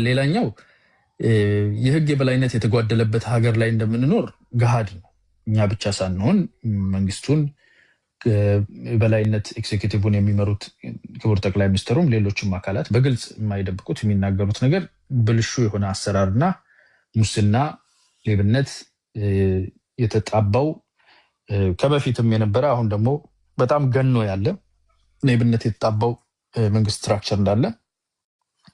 ሌላኛው የህግ የበላይነት የተጓደለበት ሀገር ላይ እንደምንኖር ገሃድ ነው። እኛ ብቻ ሳንሆን መንግስቱን በላይነት ኤክዚኪዩቲቭን የሚመሩት ክቡር ጠቅላይ ሚኒስትሩም ሌሎችም አካላት በግልጽ የማይደብቁት የሚናገሩት ነገር ብልሹ የሆነ አሰራርና ሙስና፣ ሌብነት የተጣባው ከበፊትም የነበረ አሁን ደግሞ በጣም ገኖ ያለ ሌብነት የተጣባው መንግስት ስትራክቸር እንዳለ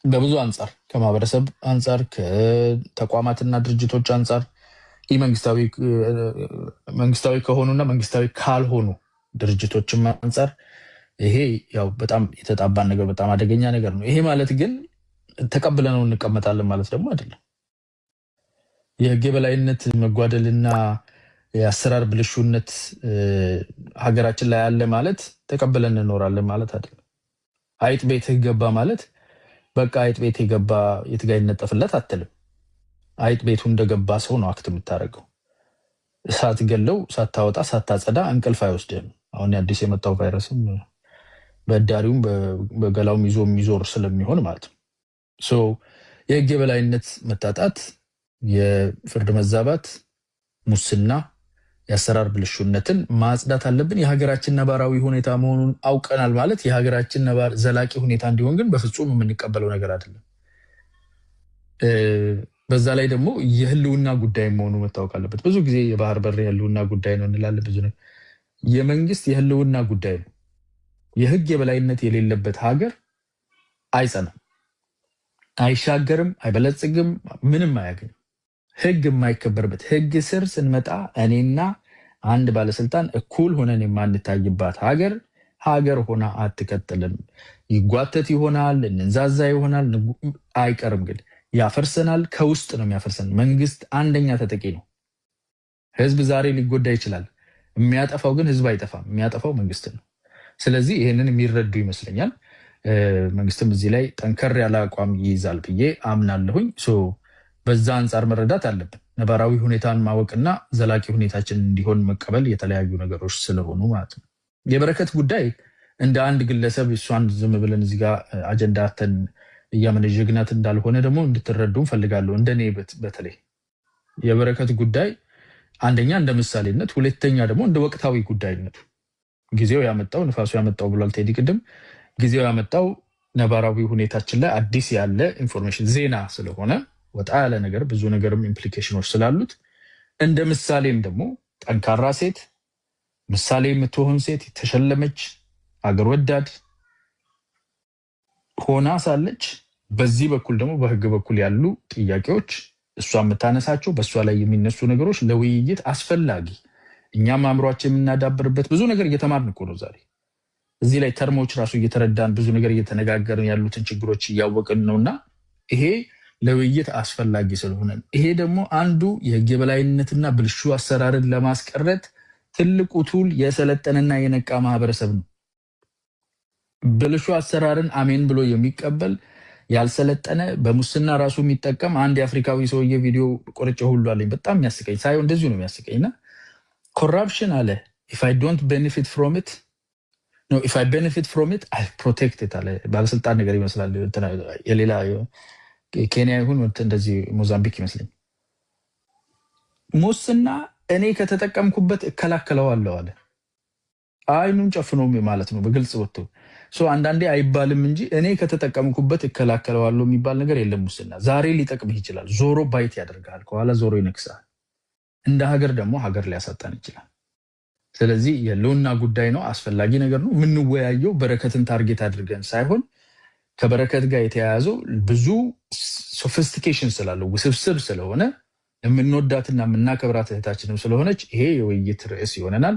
በብዙ አንጻር ከማህበረሰብ አንጻር ከተቋማትና ድርጅቶች አንጻር መንግስታዊ ከሆኑና መንግስታዊ ካልሆኑ ድርጅቶችም አንጻር ይሄ ያው በጣም የተጣባን ነገር በጣም አደገኛ ነገር ነው። ይሄ ማለት ግን ተቀብለነው እንቀመጣለን ማለት ደግሞ አይደለም። የህግ የበላይነት መጓደልና የአሰራር ብልሹነት ሀገራችን ላይ ያለ ማለት ተቀብለን እንኖራለን ማለት አይደለም። አይጥ ቤት ገባ ማለት በቃ አይጥ ቤት የገባ የትጋይ ነጠፍለት አትልም። አይጥ ቤቱ እንደገባ ሰው ነው አክት የምታደርገው። እሳት ገለው ሳታወጣ ሳታጸዳ እንቅልፍ አይወስድም። አሁን አዲስ የመጣው ቫይረስም በዳሪውም በገላውም ይዞ የሚዞር ስለሚሆን ማለት ነው። ሶ የህግ የበላይነት መታጣት፣ የፍርድ መዛባት፣ ሙስና፣ የአሰራር ብልሹነትን ማጽዳት አለብን። የሀገራችን ነባራዊ ሁኔታ መሆኑን አውቀናል ማለት የሀገራችን ዘላቂ ሁኔታ እንዲሆን ግን በፍጹም የምንቀበለው ነገር አይደለም። በዛ ላይ ደግሞ የህልውና ጉዳይ መሆኑ መታወቅ አለበት። ብዙ ጊዜ የባህር በር የህልውና ጉዳይ ነው እንላለን። ብዙ ነገር የመንግስት የህልውና ጉዳይ ነው። የህግ የበላይነት የሌለበት ሀገር አይጸናም፣ አይሻገርም፣ አይበለጽግም፣ ምንም አያገኝም። ህግ የማይከበርበት ህግ ስር ስንመጣ እኔና አንድ ባለስልጣን እኩል ሆነን የማንታይባት ሀገር ሆና አትቀጥልም። ይጓተት ይሆናል፣ እንንዛዛ ይሆናል፣ አይቀርም ግን ያፈርሰናል። ከውስጥ ነው የሚያፈርሰን። መንግስት አንደኛ ተጠቂ ነው። ህዝብ ዛሬ ሊጎዳ ይችላል። የሚያጠፋው ግን ህዝብ አይጠፋም፣ የሚያጠፋው መንግስት ነው። ስለዚህ ይህንን የሚረዱ ይመስለኛል። መንግስትም እዚህ ላይ ጠንከር ያለ አቋም ይይዛል ብዬ አምናለሁኝ። በዛ አንጻር መረዳት አለብን። ነባራዊ ሁኔታን ማወቅና ዘላቂ ሁኔታችን እንዲሆን መቀበል የተለያዩ ነገሮች ስለሆኑ ማለት ነው። የበረከት ጉዳይ እንደ አንድ ግለሰብ እሷን ዝም ብለን እዚህ ጋር አጀንዳ አተን እያመነጀግናት እንዳልሆነ ደግሞ እንድትረዱ ፈልጋለሁ። እንደኔ በተለይ የበረከት ጉዳይ አንደኛ እንደ ምሳሌነት፣ ሁለተኛ ደግሞ እንደ ወቅታዊ ጉዳይነቱ ጊዜው ያመጣው ንፋሱ ያመጣው ብሏል ቴዲ ቅድም። ጊዜው ያመጣው ነባራዊ ሁኔታችን ላይ አዲስ ያለ ኢንፎርሜሽን ዜና ስለሆነ ወጣ ያለ ነገር ብዙ ነገርም ኢምፕሊኬሽኖች ስላሉት እንደ ምሳሌም ደግሞ ጠንካራ ሴት ምሳሌ የምትሆን ሴት የተሸለመች አገር ወዳድ ሆና ሳለች በዚህ በኩል ደግሞ በህግ በኩል ያሉ ጥያቄዎች እሷ የምታነሳቸው በእሷ ላይ የሚነሱ ነገሮች ለውይይት አስፈላጊ እኛም አእምሯችን የምናዳብርበት ብዙ ነገር እየተማርን እኮ ነው ዛሬ እዚህ ላይ ተርሞች ራሱ እየተረዳን ብዙ ነገር እየተነጋገርን ያሉትን ችግሮች እያወቅን ነውና ይሄ ለውይይት አስፈላጊ ስለሆነ ይሄ ደግሞ አንዱ የህግ የበላይነትና ብልሹ አሰራርን ለማስቀረት ትልቁ ቱል የሰለጠነና የነቃ ማህበረሰብ ነው። ብልሹ አሰራርን አሜን ብሎ የሚቀበል ያልሰለጠነ በሙስና ራሱ የሚጠቀም አንድ የአፍሪካዊ ሰውዬ ቪዲዮ ቆርጬ ሁሉ አለኝ። በጣም የሚያስቀኝ ሳይሆን እንደዚሁ ነው የሚያስቀኝና ኮራፕሽን አለ if I don't benefit from it no if I benefit from it I protect it አለ። ባለስልጣን ነገር ይመስላል የሌላ ኬንያ ይሁን እንደዚህ ሞዛምቢክ ይመስለኝ። ሙስና እኔ ከተጠቀምኩበት እከላከለዋለሁ አለ። አይኑን ጨፍኖ ማለት ነው በግልጽ ወጥቶ አንዳንዴ አይባልም እንጂ እኔ ከተጠቀምኩበት እከላከለዋለሁ የሚባል ነገር የለም። ሙስና ዛሬ ሊጠቅምህ ይችላል፣ ዞሮ ባይት ያደርጋል፣ ከኋላ ዞሮ ይነክሳል። እንደ ሀገር ደግሞ ሀገር ሊያሳጣን ይችላል። ስለዚህ የህልውና ጉዳይ ነው፣ አስፈላጊ ነገር ነው። የምንወያየው በረከትን ታርጌት አድርገን ሳይሆን ከበረከት ጋር የተያያዘው ብዙ ሶፊስቲኬሽን ስላለው ውስብስብ ስለሆነ የምንወዳትና የምናከብራት እህታችንም ስለሆነች ይሄ የውይይት ርዕስ ይሆነናል።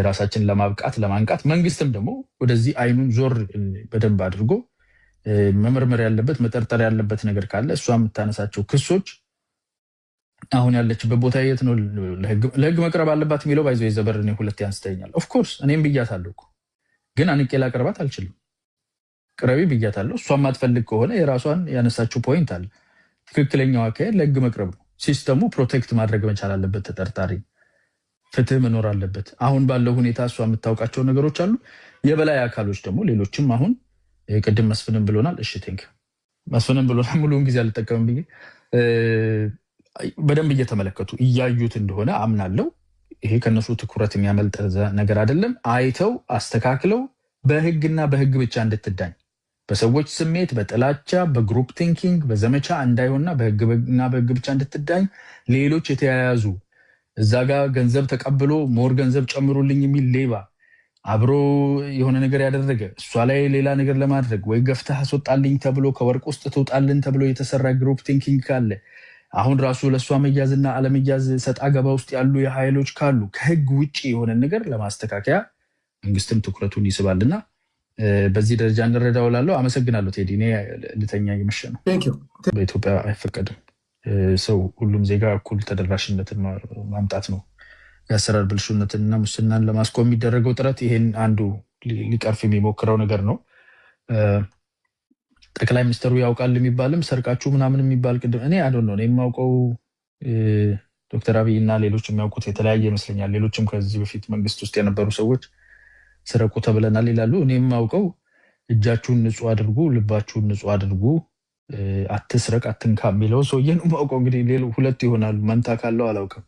ራሳችንን ለማብቃት ለማንቃት መንግስትም ደግሞ ወደዚህ አይኑን ዞር በደንብ አድርጎ መመርመር ያለበት መጠርጠር ያለበት ነገር ካለ እሷ የምታነሳቸው ክሶች አሁን ያለችበት ቦታ የት ነው ለህግ መቅረብ አለባት የሚለው ባይዞ የዘበር እኔ ሁለት ያንስተኛል። ኦፍኮርስ እኔም ብያታለሁ ግን አንቄ ላቀርባት አልችልም። ቅረቢ ብያታለሁ። እሷ ማትፈልግ ከሆነ የራሷን ያነሳችው ፖይንት አለ። ትክክለኛው አካሄድ ለህግ መቅረብ ነው። ሲስተሙ ፕሮቴክት ማድረግ መቻል አለበት። ተጠርጣሪ ፍትህ መኖር አለበት። አሁን ባለው ሁኔታ እሷ የምታውቃቸው ነገሮች አሉ። የበላይ አካሎች ደግሞ ሌሎችም አሁን ቅድም መስፍንም ብሎናል። እሺ ቴንክ መስፍንን ብሎ ሙሉውን ጊዜ አልጠቀምም ብዬ በደንብ እየተመለከቱ እያዩት እንደሆነ አምናለሁ። ይሄ ከነሱ ትኩረት የሚያመልጥ ነገር አይደለም። አይተው አስተካክለው በህግና በህግ ብቻ እንድትዳኝ በሰዎች ስሜት፣ በጥላቻ፣ በግሩፕ ቲንኪንግ፣ በዘመቻ እንዳይሆንና በህግና በህግ ብቻ እንድትዳኝ ሌሎች የተያያዙ እዛ ጋር ገንዘብ ተቀብሎ ሞር ገንዘብ ጨምሩልኝ የሚል ሌባ አብሮ የሆነ ነገር ያደረገ እሷ ላይ ሌላ ነገር ለማድረግ ወይ ገፍተህ አስወጣልኝ ተብሎ ከወርቅ ውስጥ ትውጣልን ተብሎ የተሰራ ግሩፕ ቲንኪንግ ካለ አሁን ራሱ ለእሷ መያዝና አለመያዝ ሰጣ ገባ ውስጥ ያሉ የኃይሎች ካሉ ከህግ ውጭ የሆነ ነገር ለማስተካከያ መንግስትም ትኩረቱን ይስባልና በዚህ ደረጃ እንረዳው እላለሁ። አመሰግናለሁ ቴዲ። እኔ ልተኛ እየመሸ ነው። በኢትዮጵያ አይፈቀድም። ሰው ሁሉም ዜጋ እኩል ተደራሽነትን ማምጣት ነው። የአሰራር ብልሹነትንና ሙስናን ለማስቆም የሚደረገው ጥረት ይሄን አንዱ ሊቀርፍ የሚሞክረው ነገር ነው። ጠቅላይ ሚኒስትሩ ያውቃል የሚባልም ሰርቃችሁ ምናምን የሚባል ቅድም እኔ አዶን ነው የማውቀው ዶክተር አብይ እና ሌሎች የሚያውቁት የተለያየ ይመስለኛል። ሌሎችም ከዚህ በፊት መንግስት ውስጥ የነበሩ ሰዎች ስረቁ ተብለናል ይላሉ። እኔ የማውቀው እጃችሁን ንጹህ አድርጉ፣ ልባችሁን ንጹህ አድርጉ፣ አትስረቅ፣ አትንካ የሚለው ሰውዬን የማውቀው። እንግዲህ ሁለት ይሆናሉ፣ መንታ ካለው አላውቅም።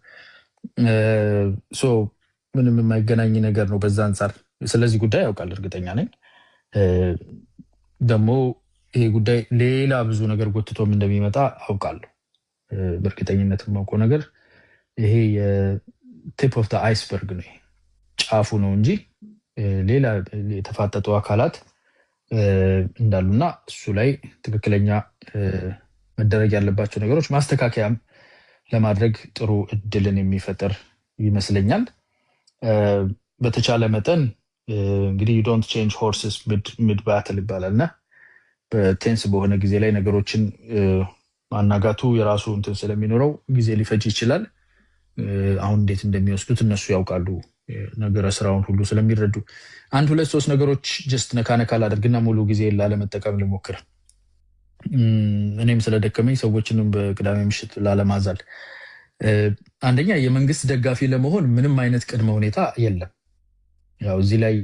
ምንም የማይገናኝ ነገር ነው በዛ አንጻር። ስለዚህ ጉዳይ ያውቃል እርግጠኛ ነኝ። ደግሞ ይሄ ጉዳይ ሌላ ብዙ ነገር ጎትቶም እንደሚመጣ አውቃለሁ። በእርግጠኝነት የማውቀው ነገር ይሄ የቲፕ ኦፍ አይስበርግ ነው፣ ጫፉ ነው እንጂ ሌላ የተፋጠጡ አካላት እንዳሉና እሱ ላይ ትክክለኛ መደረግ ያለባቸው ነገሮች ማስተካከያም ለማድረግ ጥሩ እድልን የሚፈጥር ይመስለኛል። በተቻለ መጠን እንግዲህ you don't change horses mid battle ይባላል እና በቴንስ በሆነ ጊዜ ላይ ነገሮችን ማናጋቱ የራሱ እንትን ስለሚኖረው ጊዜ ሊፈጅ ይችላል። አሁን እንዴት እንደሚወስዱት እነሱ ያውቃሉ፣ ነገረ ስራውን ሁሉ ስለሚረዱ። አንድ ሁለት ሶስት ነገሮች ጀስት ነካነካ ላደርግና ሙሉ ጊዜ ላለመጠቀም ልሞክር። እኔም ስለደከመኝ ሰዎችንም በቅዳሜ ምሽት ላለማዛል። አንደኛ የመንግስት ደጋፊ ለመሆን ምንም አይነት ቅድመ ሁኔታ የለም። ያው እዚህ ላይ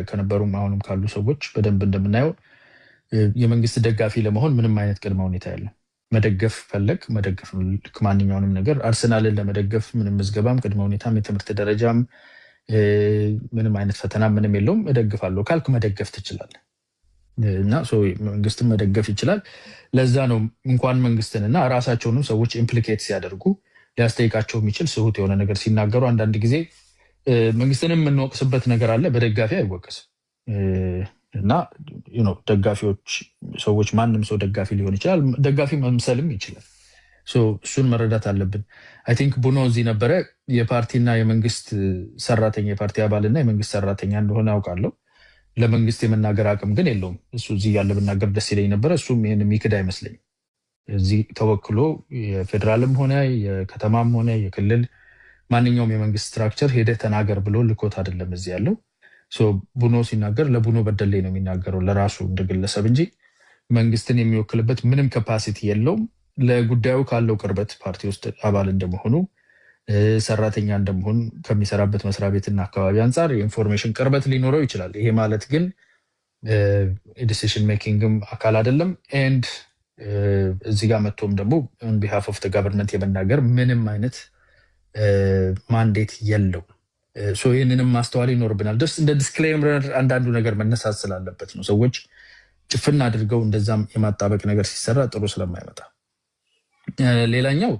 ከነበሩም አሁንም ካሉ ሰዎች በደንብ እንደምናየው የመንግስት ደጋፊ ለመሆን ምንም አይነት ቅድመ ሁኔታ የለም። መደገፍ ፈለግ መደገፍ ነው። ልክ ማንኛውንም ነገር አርሰናልን ለመደገፍ ምንም ምዝገባም ቅድመ ሁኔታም የትምህርት ደረጃም ምንም አይነት ፈተና ምንም የለውም። እደግፋለሁ ካልክ መደገፍ ትችላለህ እና መንግስትን መደገፍ ይችላል። ለዛ ነው እንኳን መንግስትንና ራሳቸውንም ሰዎች ኢምፕሊኬት ሲያደርጉ ሊያስጠይቃቸው የሚችል ስሁት የሆነ ነገር ሲናገሩ አንዳንድ ጊዜ መንግስትንም የምንወቅስበት ነገር አለ፣ በደጋፊ አይወቀስም። እና ደጋፊዎች ሰዎች ማንም ሰው ደጋፊ ሊሆን ይችላል፣ ደጋፊ መምሰልም ይችላል። እሱን መረዳት አለብን። አይ ቲንክ ቡኖ እዚህ ነበረ። የፓርቲና የመንግስት ሰራተኛ የፓርቲ አባልና የመንግስት ሰራተኛ እንደሆነ አውቃለሁ። ለመንግስት የመናገር አቅም ግን የለውም። እሱ እዚህ ያለ ብናገር ደስ ይለኝ ነበረ። እሱም ይህን የሚክድ አይመስለኝም። እዚህ ተወክሎ የፌዴራልም ሆነ የከተማም ሆነ የክልል ማንኛውም የመንግስት ስትራክቸር ሄደ ተናገር ብሎ ልኮት አይደለም እዚህ ያለው። ቡኖ ሲናገር ለቡኖ በደሌ ነው የሚናገረው ለራሱ እንደግለሰብ እንጂ መንግስትን የሚወክልበት ምንም ካፓሲቲ የለውም። ለጉዳዩ ካለው ቅርበት ፓርቲ ውስጥ አባል እንደመሆኑ ሰራተኛ እንደመሆን ከሚሰራበት መስሪያ ቤትና አካባቢ አንጻር የኢንፎርሜሽን ቅርበት ሊኖረው ይችላል። ይሄ ማለት ግን ዲሲሽን ሜኪንግም አካል አይደለም። ኤንድ እዚህ ጋር መጥቶም ደግሞ ኦን ቢሃፍ ኦፍ ገቨርንመንት የመናገር ምንም አይነት ማንዴት የለው። ይህንንም ማስተዋል ይኖርብናል። ደስ እንደ ዲስክሌመር አንዳንዱ ነገር መነሳት ስላለበት ነው። ሰዎች ጭፍን አድርገው እንደዛም የማጣበቅ ነገር ሲሰራ ጥሩ ስለማይመጣ። ሌላኛው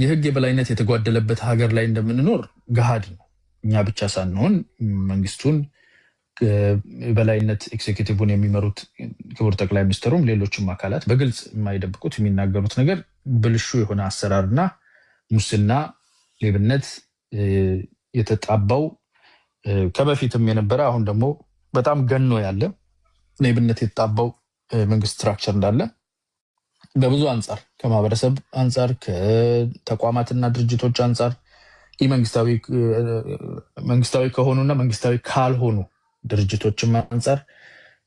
የህግ የበላይነት የተጓደለበት ሀገር ላይ እንደምንኖር ገሃድ ነው። እኛ ብቻ ሳንሆን መንግስቱን በላይነት ኤክዜኪቲቭን የሚመሩት ክቡር ጠቅላይ ሚኒስትሩም ሌሎችም አካላት በግልጽ የማይደብቁት የሚናገሩት ነገር ብልሹ የሆነ አሰራርና ሙስና፣ ሌብነት የተጣባው ከበፊትም የነበረ አሁን ደግሞ በጣም ገኖ ያለ ሌብነት የተጣባው መንግስት ስትራክቸር እንዳለ በብዙ አንጻር ከማህበረሰብ አንጻር ከተቋማትና ድርጅቶች አንጻር መንግስታዊ ከሆኑና መንግስታዊ ካልሆኑ ድርጅቶችም አንጻር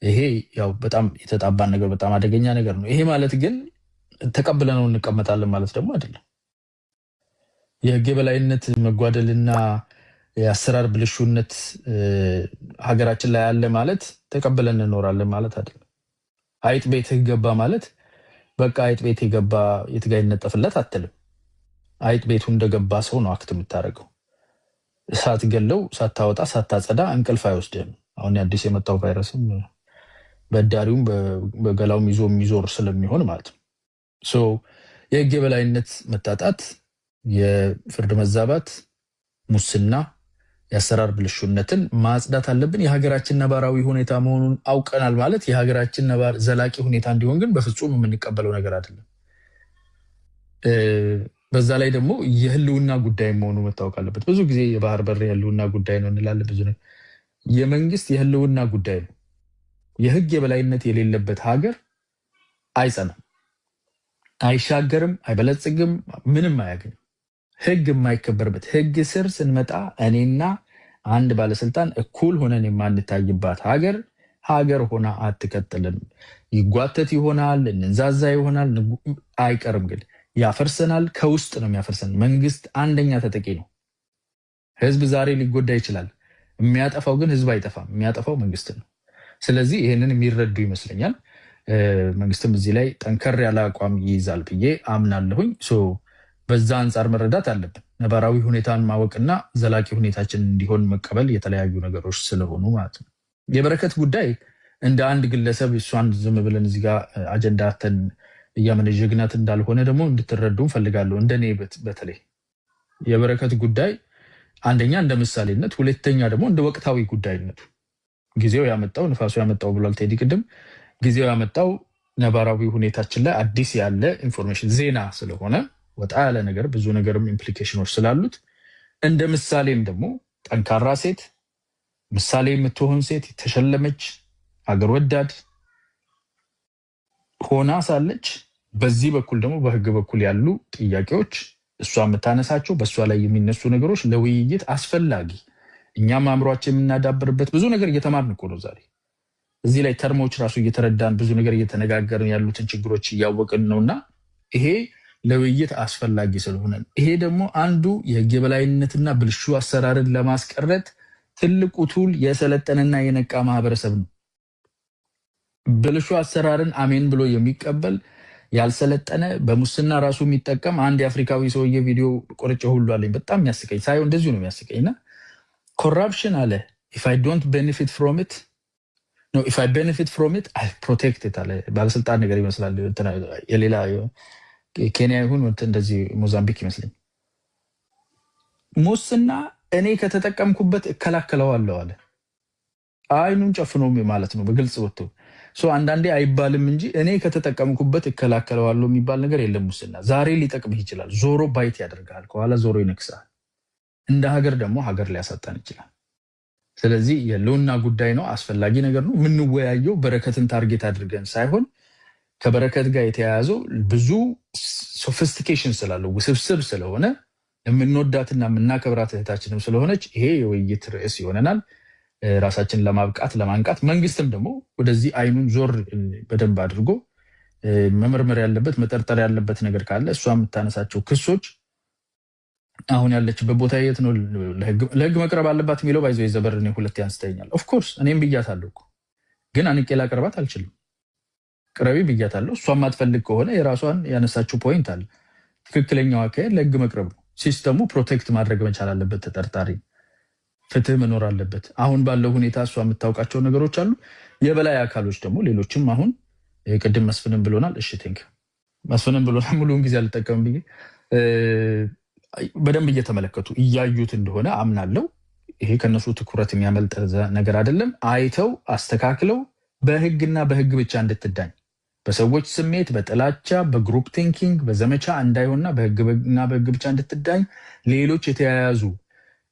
ይሄ ያው በጣም የተጣባን ነገር በጣም አደገኛ ነገር ነው። ይሄ ማለት ግን ተቀብለነው እንቀመጣለን ማለት ደግሞ አይደለም። የህግ የበላይነት መጓደልና የአሰራር ብልሹነት ሀገራችን ላይ ያለ ማለት ተቀብለን እንኖራለን ማለት አይደለም። አይጥ ቤትህ ገባ ማለት በቃ አይጥ ቤት የገባ የትጋ ይነጠፍለት አትልም። አይጥ ቤቱ እንደገባ ሰው ነው አክት የምታደርገው። ሳትገለው ሳታወጣ ሳታጸዳ እንቅልፍ አይወስድህም። አሁን አዲስ የመጣው ቫይረስም በዳሪውም በገላውም ይዞ የሚዞር ስለሚሆን ማለት ነው። የህግ የበላይነት መታጣት፣ የፍርድ መዛባት፣ ሙስና፣ የአሰራር ብልሹነትን ማጽዳት አለብን። የሀገራችን ነባራዊ ሁኔታ መሆኑን አውቀናል ማለት የሀገራችን ዘላቂ ሁኔታ እንዲሆን ግን በፍጹም የምንቀበለው ነገር አይደለም። በዛ ላይ ደግሞ የህልውና ጉዳይ መሆኑ መታወቅ አለበት። ብዙ ጊዜ የባህር በር የህልውና ጉዳይ ነው እንላለን። ብዙ የመንግስት የህልውና ጉዳይ ነው። የህግ የበላይነት የሌለበት ሀገር አይጸናም፣ አይሻገርም፣ አይበለጽግም፣ ምንም አያገኝም። ህግ የማይከበርበት ህግ ስር ስንመጣ እኔና አንድ ባለስልጣን እኩል ሆነን የማንታይባት ሀገር ሆና አትቀጥልም። ይጓተት ይሆናል፣ እንንዛዛ ይሆናል፣ አይቀርም ግን ያፈርሰናል። ከውስጥ ነው የሚያፈርሰን። መንግስት አንደኛ ተጠቂ ነው። ህዝብ ዛሬ ሊጎዳ ይችላል። የሚያጠፋው ግን ህዝብ አይጠፋም፣ የሚያጠፋው መንግስት ነው። ስለዚህ ይህንን የሚረዱ ይመስለኛል። መንግስትም እዚህ ላይ ጠንከር ያለ አቋም ይይዛል ብዬ አምናለሁኝ። በዛ አንጻር መረዳት አለብን። ነባራዊ ሁኔታን ማወቅና ዘላቂ ሁኔታችን እንዲሆን መቀበል የተለያዩ ነገሮች ስለሆኑ ማለት ነው። የበረከት ጉዳይ እንደ አንድ ግለሰብ እሷን ዝም ብለን እዚህ ጋር አጀንዳተን እያመነጀግናት እንዳልሆነ ደግሞ እንድትረዱ እንፈልጋለሁ። እንደኔ በተለይ የበረከት ጉዳይ አንደኛ እንደ ምሳሌነት፣ ሁለተኛ ደግሞ እንደ ወቅታዊ ጉዳይነቱ ጊዜው ያመጣው ንፋሱ ያመጣው ብሏል ቴዲ ቅድም። ጊዜው ያመጣው ነባራዊ ሁኔታችን ላይ አዲስ ያለ ኢንፎርሜሽን ዜና ስለሆነ ወጣ ያለ ነገር ብዙ ነገርም ኢምፕሊኬሽኖች ስላሉት እንደ ምሳሌም ደግሞ ጠንካራ ሴት ምሳሌ የምትሆን ሴት የተሸለመች ሀገር ወዳድ ሆና ሳለች በዚህ በኩል ደግሞ በህግ በኩል ያሉ ጥያቄዎች እሷ የምታነሳቸው በእሷ ላይ የሚነሱ ነገሮች ለውይይት አስፈላጊ እኛም አእምሯችን የምናዳብርበት ብዙ ነገር እየተማርን እኮ ነው ዛሬ እዚህ ላይ ተርሞች ራሱ እየተረዳን ብዙ ነገር እየተነጋገርን ያሉትን ችግሮች እያወቅን ነውና ይሄ ለውይይት አስፈላጊ ስለሆነ ይሄ ደግሞ አንዱ የህግ የበላይነትና ብልሹ አሰራርን ለማስቀረት ትልቁ ቱል የሰለጠነና የነቃ ማህበረሰብ ነው። ብልሹ አሰራርን አሜን ብሎ የሚቀበል ያልሰለጠነ በሙስና ራሱ የሚጠቀም አንድ የአፍሪካዊ ሰውዬ ቪዲዮ ቆርጬ ሁሉ አለኝ። በጣም የሚያስቀኝ ሳይሆን እንደዚሁ ነው የሚያስቀኝና ኮራፕሽን አለ if I don't benefit from it no if I benefit from it I protect it አለ። ባለስልጣን ነገር ይመስላል የሌላ ኬንያ ይሁን እንደዚህ ሞዛምቢክ ይመስለኝ። ሙስና እኔ ከተጠቀምኩበት እከላከለዋለሁ አለ። አይኑን ጨፍኖ ማለት ነው በግልጽ ወጥቶ አንዳንዴ አይባልም እንጂ እኔ ከተጠቀምኩበት እከላከለዋለሁ የሚባል ነገር የለም። ሙስና ዛሬ ሊጠቅምህ ይችላል፣ ዞሮ ባይት ያደርጋል፣ ከኋላ ዞሮ ይነክሳል። እንደ ሀገር ደግሞ ሀገር ሊያሳጣን ይችላል። ስለዚህ የህልውና ጉዳይ ነው፣ አስፈላጊ ነገር ነው። የምንወያየው በረከትን ታርጌት አድርገን ሳይሆን ከበረከት ጋር የተያያዘው ብዙ ሶፊስቲኬሽን ስላለው ውስብስብ ስለሆነ የምንወዳትና የምናከብራት እህታችንም ስለሆነች ይሄ የውይይት ርዕስ ይሆነናል። ራሳችን ለማብቃት ለማንቃት መንግስትም ደግሞ ወደዚህ አይኑን ዞር በደንብ አድርጎ መመርመር ያለበት መጠርጠር ያለበት ነገር ካለ እሷ የምታነሳቸው ክሶች አሁን ያለችበት ቦታ የት ነው ለህግ መቅረብ አለባት የሚለው ባይዘው የዘበር እኔ ሁለት ያንስተኛል። ኦፍኮርስ እኔም ብያታለሁ ግን አንቄ ላቀርባት አልችልም። ቅረቢ ብያታለሁ። እሷ ማትፈልግ ከሆነ የራሷን ያነሳችው ፖይንት አለ። ትክክለኛው አካሄድ ለህግ መቅረብ ነው። ሲስተሙ ፕሮቴክት ማድረግ መቻል አለበት። ተጠርጣሪ ፍትህ መኖር አለበት። አሁን ባለው ሁኔታ እሷ የምታውቃቸው ነገሮች አሉ። የበላይ አካሎች ደግሞ ሌሎችም አሁን ቅድም መስፍንም ብሎናል። እሺ ቴንክ መስፍንም ብሎናል። ሙሉውን ጊዜ አልጠቀምም ብዬ በደንብ እየተመለከቱ እያዩት እንደሆነ አምናለው። ይሄ ከነሱ ትኩረት የሚያመልጥ ነገር አይደለም። አይተው አስተካክለው በህግና በህግ ብቻ እንድትዳኝ በሰዎች ስሜት በጥላቻ በግሩፕ ቲንኪንግ በዘመቻ እንዳይሆንና በህግና በህግ ብቻ እንድትዳኝ ሌሎች የተያያዙ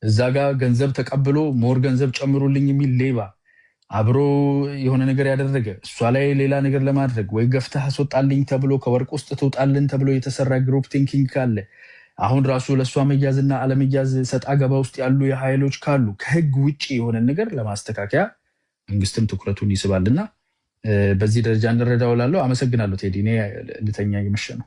እዛ ጋር ገንዘብ ተቀብሎ ሞር ገንዘብ ጨምሩልኝ የሚል ሌባ አብሮ የሆነ ነገር ያደረገ እሷ ላይ ሌላ ነገር ለማድረግ ወይ ገፍተህ አስወጣልኝ ተብሎ ከወርቅ ውስጥ ትውጣልን ተብሎ የተሰራ ግሩፕ ቲንኪንግ ካለ አሁን ራሱ ለእሷ መያዝና አለመያዝ ሰጣ ገባ ውስጥ ያሉ የኃይሎች ካሉ ከህግ ውጭ የሆነ ነገር ለማስተካከያ መንግስትም ትኩረቱን ይስባልና በዚህ ደረጃ እንረዳው እላለሁ። አመሰግናለሁ ቴዲ። እኔ ልተኛ እየመሸ ነው።